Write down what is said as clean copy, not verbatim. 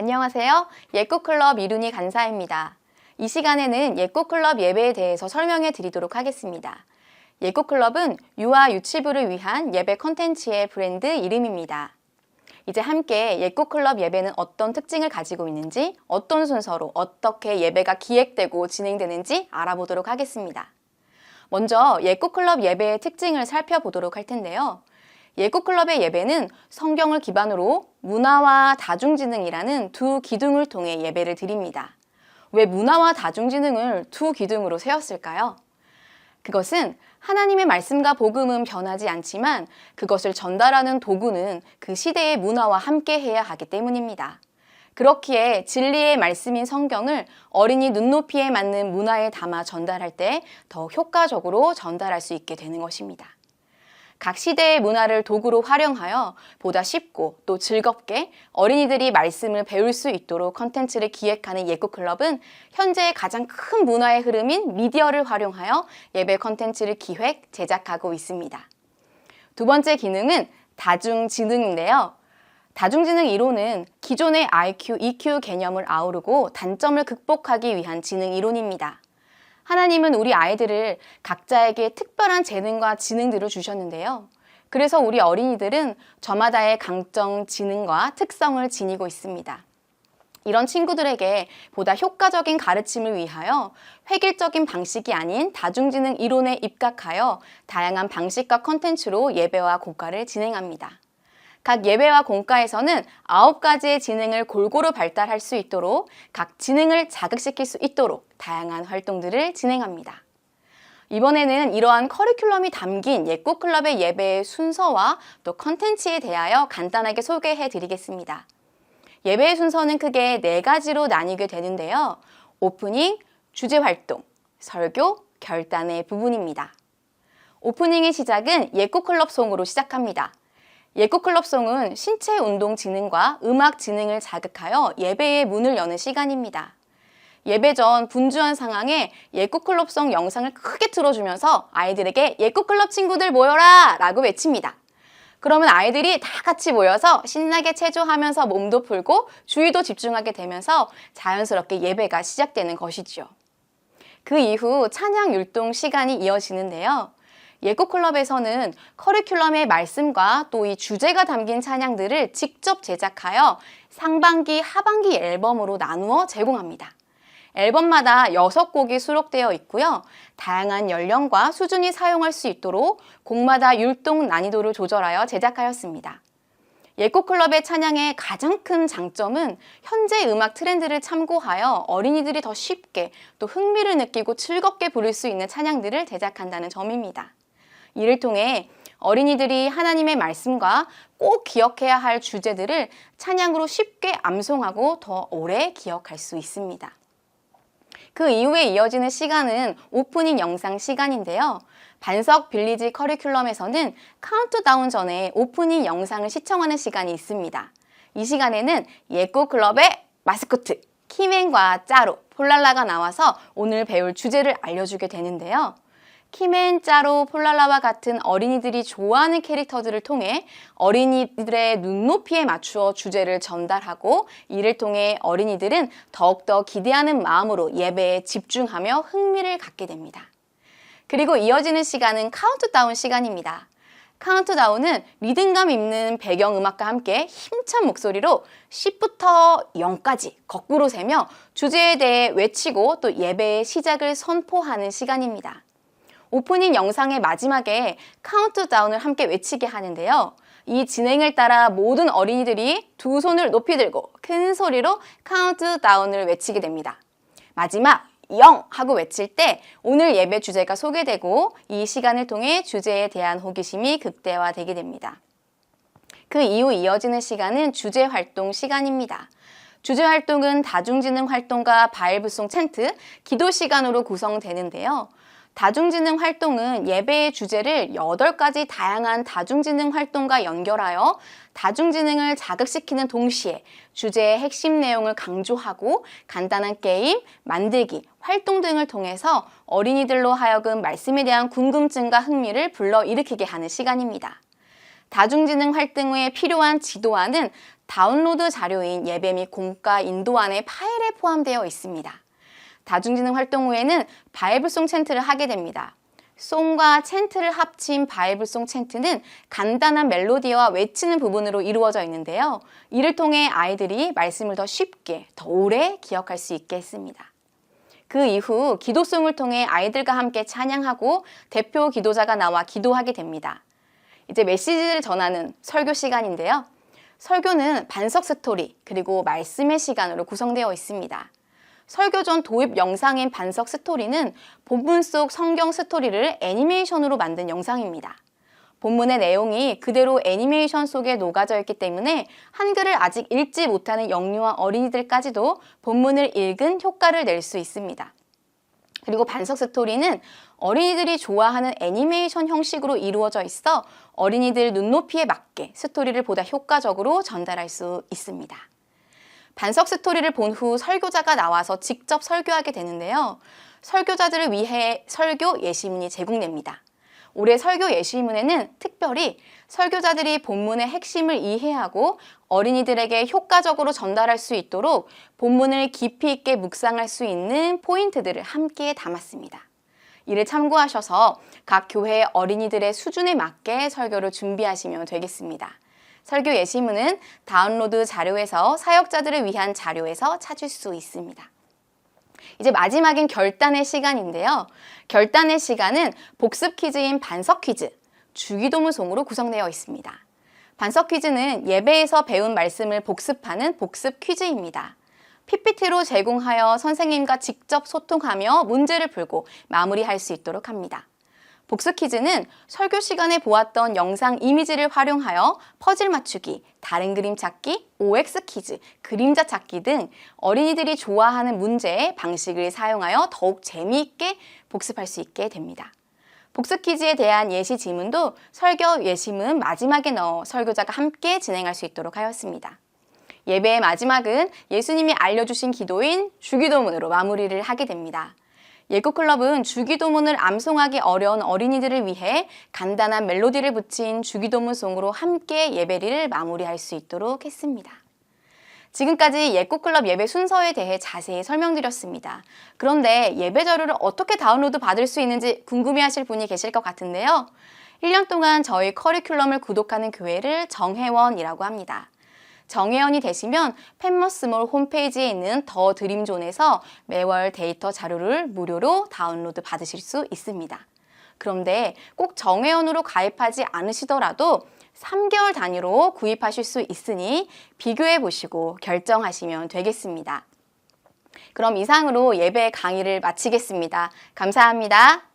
안녕하세요. 예꽃클럽 이룬희 간사입니다. 이 시간에는 예꽃클럽 예배에 대해서 설명해 드리도록 하겠습니다. 예꽃클럽은 유아 유치부를 위한 예배 컨텐츠의 브랜드 이름입니다. 이제 함께 예꽃클럽 예배는 어떤 특징을 가지고 있는지, 어떤 순서로 어떻게 예배가 기획되고 진행되는지 알아보도록 하겠습니다. 먼저 예꽃클럽 예배의 특징을 살펴보도록 할 텐데요. 예꽃클럽의 예배는 성경을 기반으로 문화와 다중지능이라는 두 기둥을 통해 예배를 드립니다. 왜 문화와 다중지능을 두 기둥으로 세웠을까요? 그것은 하나님의 말씀과 복음은 변하지 않지만 그것을 전달하는 도구는 그 시대의 문화와 함께 해야 하기 때문입니다. 그렇기에 진리의 말씀인 성경을 어린이 눈높이에 맞는 문화에 담아 전달할 때 더 효과적으로 전달할 수 있게 되는 것입니다. 각 시대의 문화를 도구로 활용하여 보다 쉽고 또 즐겁게 어린이들이 말씀을 배울 수 있도록 컨텐츠를 기획하는 예꽃클럽은 현재 가장 큰 문화의 흐름인 미디어를 활용하여 예배 컨텐츠를 기획, 제작하고 있습니다. 두 번째 기능은 다중지능인데요. 다중지능 이론은 기존의 IQ, EQ 개념을 아우르고 단점을 극복하기 위한 지능 이론입니다. 하나님은 우리 아이들을 각자에게 특별한 재능과 지능들을 주셨는데요. 그래서 우리 어린이들은 저마다의 강점, 지능과 특성을 지니고 있습니다. 이런 친구들에게 보다 효과적인 가르침을 위하여 획일적인 방식이 아닌 다중지능 이론에 입각하여 다양한 방식과 컨텐츠로 예배와 공과를 진행합니다. 각 예배와 공과에서는 9가지의 지능을 골고루 발달할 수 있도록 각 지능을 자극시킬 수 있도록 다양한 활동들을 진행합니다. 이번에는 이러한 커리큘럼이 담긴 예꽃클럽의 예배의 순서와 또 컨텐츠에 대하여 간단하게 소개해 드리겠습니다. 예배의 순서는 크게 4가지로 나뉘게 되는데요. 오프닝, 주제활동, 설교, 결단의 부분입니다. 오프닝의 시작은 예꽃클럽송으로 시작합니다. 예꽃클럽송은 신체 운동 지능과 음악 지능을 자극하여 예배의 문을 여는 시간입니다. 예배 전 분주한 상황에 예꽃클럽송 영상을 크게 틀어주면서 아이들에게 예꽃클럽 친구들 모여라! 라고 외칩니다. 그러면 아이들이 다 같이 모여서 신나게 체조하면서 몸도 풀고 주의도 집중하게 되면서 자연스럽게 예배가 시작되는 것이죠. 그 이후 찬양 율동 시간이 이어지는데요. 예꽃클럽에서는 커리큘럼의 말씀과 또 이 주제가 담긴 찬양들을 직접 제작하여 상반기, 하반기 앨범으로 나누어 제공합니다. 앨범마다 6곡이 수록되어 있고요. 다양한 연령과 수준이 사용할 수 있도록 곡마다 율동 난이도를 조절하여 제작하였습니다. 예꽃클럽의 찬양의 가장 큰 장점은 현재 음악 트렌드를 참고하여 어린이들이 더 쉽게 또 흥미를 느끼고 즐겁게 부를 수 있는 찬양들을 제작한다는 점입니다. 이를 통해 어린이들이 하나님의 말씀과 꼭 기억해야 할 주제들을 찬양으로 쉽게 암송하고 더 오래 기억할 수 있습니다. 그 이후에 이어지는 시간은 오프닝 영상 시간인데요. 반석 빌리지 커리큘럼에서는 카운트다운 전에 오프닝 영상을 시청하는 시간이 있습니다. 이 시간에는 예꽃클럽의 마스코트, 키맨과 짜로, 폴랄라가 나와서 오늘 배울 주제를 알려주게 되는데요. 키맨, 짜로, 폴랄라와 같은 어린이들이 좋아하는 캐릭터들을 통해 어린이들의 눈높이에 맞추어 주제를 전달하고 이를 통해 어린이들은 더욱더 기대하는 마음으로 예배에 집중하며 흥미를 갖게 됩니다. 그리고 이어지는 시간은 카운트다운 시간입니다. 카운트다운은 리듬감 있는 배경음악과 함께 힘찬 목소리로 10부터 0까지 거꾸로 세며 주제에 대해 외치고 또 예배의 시작을 선포하는 시간입니다. 오프닝 영상의 마지막에 카운트다운을 함께 외치게 하는데요. 이 진행을 따라 모든 어린이들이 두 손을 높이 들고 큰 소리로 카운트다운을 외치게 됩니다. 마지막 0 하고 외칠 때 오늘 예배 주제가 소개되고 이 시간을 통해 주제에 대한 호기심이 극대화되게 됩니다. 그 이후 이어지는 시간은 주제 활동 시간입니다. 주제 활동은 다중지능 활동과 바이블송 찬트, 기도 시간으로 구성되는데요. 다중지능 활동은 예배의 주제를 8가지 다양한 다중지능 활동과 연결하여 다중지능을 자극시키는 동시에 주제의 핵심 내용을 강조하고 간단한 게임, 만들기, 활동 등을 통해서 어린이들로 하여금 말씀에 대한 궁금증과 흥미를 불러일으키게 하는 시간입니다. 다중지능 활동 후에 필요한 지도안은 다운로드 자료인 예배 및 공과 인도안의 파일에 포함되어 있습니다. 다중지능 활동 후에는 바이블송 챈트를 하게 됩니다. 송과 챈트를 합친 바이블송 챈트는 간단한 멜로디와 외치는 부분으로 이루어져 있는데요. 이를 통해 아이들이 말씀을 더 쉽게, 더 오래 기억할 수 있게 했습니다. 그 이후 기도송을 통해 아이들과 함께 찬양하고 대표 기도자가 나와 기도하게 됩니다. 이제 메시지를 전하는 설교 시간인데요. 설교는 반석 스토리 그리고 말씀의 시간으로 구성되어 있습니다. 설교 전 도입 영상인 반석 스토리는 본문 속 성경 스토리를 애니메이션으로 만든 영상입니다. 본문의 내용이 그대로 애니메이션 속에 녹아져 있기 때문에 한글을 아직 읽지 못하는 영유아 어린이들까지도 본문을 읽은 효과를 낼 수 있습니다. 그리고 반석 스토리는 어린이들이 좋아하는 애니메이션 형식으로 이루어져 있어 어린이들 눈높이에 맞게 스토리를 보다 효과적으로 전달할 수 있습니다. 반석 스토리를 본 후 설교자가 나와서 직접 설교하게 되는데요. 설교자들을 위해 설교 예시문이 제공됩니다. 올해 설교 예시문에는 특별히 설교자들이 본문의 핵심을 이해하고 어린이들에게 효과적으로 전달할 수 있도록 본문을 깊이 있게 묵상할 수 있는 포인트들을 함께 담았습니다. 이를 참고하셔서 각 교회 어린이들의 수준에 맞게 설교를 준비하시면 되겠습니다. 설교 예시문은 다운로드 자료에서 사역자들을 위한 자료에서 찾을 수 있습니다. 이제 마지막인 결단의 시간인데요. 결단의 시간은 복습 퀴즈인 반석 퀴즈, 주기도문송으로 구성되어 있습니다. 반석 퀴즈는 예배에서 배운 말씀을 복습하는 복습 퀴즈입니다. PPT로 제공하여 선생님과 직접 소통하며 문제를 풀고 마무리할 수 있도록 합니다. 복습 퀴즈는 설교 시간에 보았던 영상 이미지를 활용하여 퍼즐 맞추기, 다른 그림 찾기, OX 퀴즈, 그림자 찾기 등 어린이들이 좋아하는 문제의 방식을 사용하여 더욱 재미있게 복습할 수 있게 됩니다. 복습 퀴즈에 대한 예시 지문도 설교 예시문 마지막에 넣어 설교자가 함께 진행할 수 있도록 하였습니다. 예배의 마지막은 예수님이 알려주신 기도인 주기도문으로 마무리를 하게 됩니다. 예꽃클럽은 주기도문을 암송하기 어려운 어린이들을 위해 간단한 멜로디를 붙인 주기도문송으로 함께 예배를 마무리할 수 있도록 했습니다. 지금까지 예꽃클럽 예배 순서에 대해 자세히 설명드렸습니다. 그런데 예배 자료를 어떻게 다운로드 받을 수 있는지 궁금해하실 분이 계실 것 같은데요. 1년 동안 저희 커리큘럼을 구독하는 교회를 정회원이라고 합니다. 정회원이 되시면 펜머스몰 홈페이지에 있는 더 드림존에서 매월 데이터 자료를 무료로 다운로드 받으실 수 있습니다. 그런데 꼭 정회원으로 가입하지 않으시더라도 3개월 단위로 구입하실 수 있으니 비교해 보시고 결정하시면 되겠습니다. 그럼 이상으로 예배 강의를 마치겠습니다. 감사합니다.